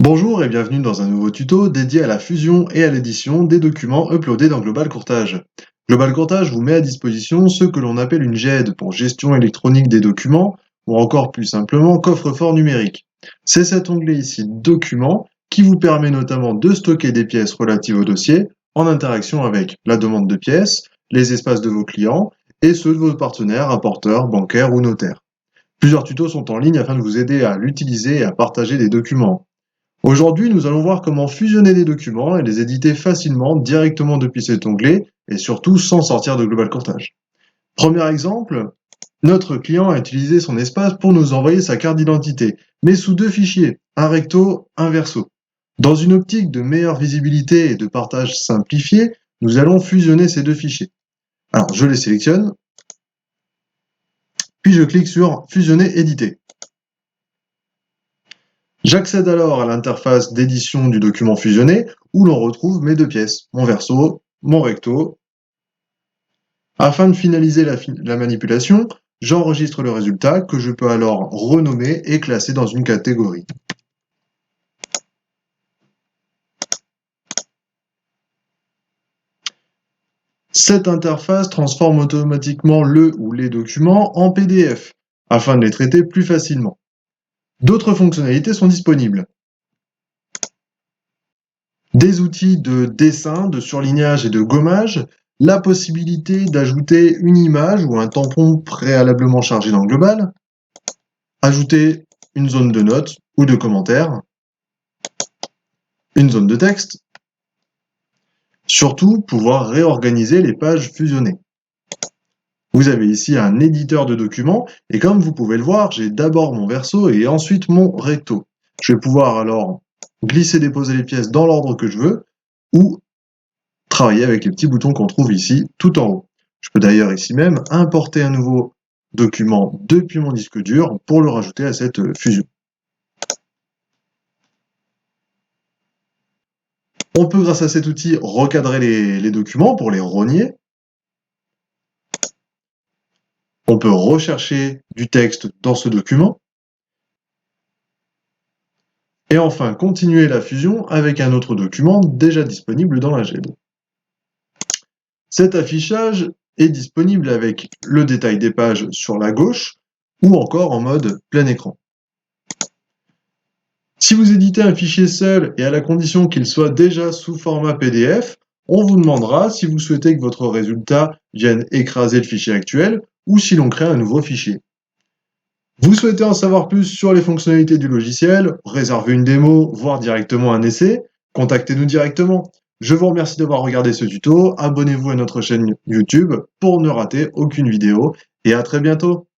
Bonjour et bienvenue dans un nouveau tuto dédié à la fusion et à l'édition des documents uploadés dans Global Courtage. Global Courtage vous met à disposition ce que l'on appelle une GED pour gestion électronique des documents, ou encore plus simplement coffre-fort numérique. C'est cet onglet ici Documents qui vous permet notamment de stocker des pièces relatives au dossier en interaction avec la demande de pièces, les espaces de vos clients et ceux de vos partenaires, apporteurs, bancaires ou notaires. Plusieurs tutos sont en ligne afin de vous aider à l'utiliser et à partager des documents. Aujourd'hui, nous allons voir comment fusionner des documents et les éditer facilement directement depuis cet onglet et surtout sans sortir de Global Courtage. Premier exemple, notre client a utilisé son espace pour nous envoyer sa carte d'identité, mais sous deux fichiers, un recto, un verso. Dans une optique de meilleure visibilité et de partage simplifié, nous allons fusionner ces deux fichiers. Alors, je les sélectionne, puis je clique sur Fusionner, éditer. J'accède alors à l'interface d'édition du document fusionné où l'on retrouve mes deux pièces, mon verso, mon recto. Afin de finaliser la manipulation, j'enregistre le résultat que je peux alors renommer et classer dans une catégorie. Cette interface transforme automatiquement le ou les documents en PDF afin de les traiter plus facilement. D'autres fonctionnalités sont disponibles. Des outils de dessin, de surlignage et de gommage, la possibilité d'ajouter une image ou un tampon préalablement chargé dans Global, ajouter une zone de notes ou de commentaires, une zone de texte, surtout pouvoir réorganiser les pages fusionnées. Vous avez ici un éditeur de documents et comme vous pouvez le voir, j'ai d'abord mon verso et ensuite mon recto. Je vais pouvoir alors glisser, déposer les pièces dans l'ordre que je veux ou travailler avec les petits boutons qu'on trouve ici tout en haut. Je peux d'ailleurs ici même importer un nouveau document depuis mon disque dur pour le rajouter à cette fusion. On peut grâce à cet outil recadrer les documents pour les rogner. On peut rechercher du texte dans ce document. Et enfin, continuer la fusion avec un autre document déjà disponible dans la GED. Cet affichage est disponible avec le détail des pages sur la gauche ou encore en mode plein écran. Si vous éditez un fichier seul et à la condition qu'il soit déjà sous format PDF, on vous demandera si vous souhaitez que votre résultat vienne écraser le fichier actuel ou si l'on crée un nouveau fichier. Vous souhaitez en savoir plus sur les fonctionnalités du logiciel, réserver une démo, voire directement un essai? Contactez-nous directement. Je vous remercie d'avoir regardé ce tuto, abonnez-vous à notre chaîne YouTube pour ne rater aucune vidéo et à très bientôt.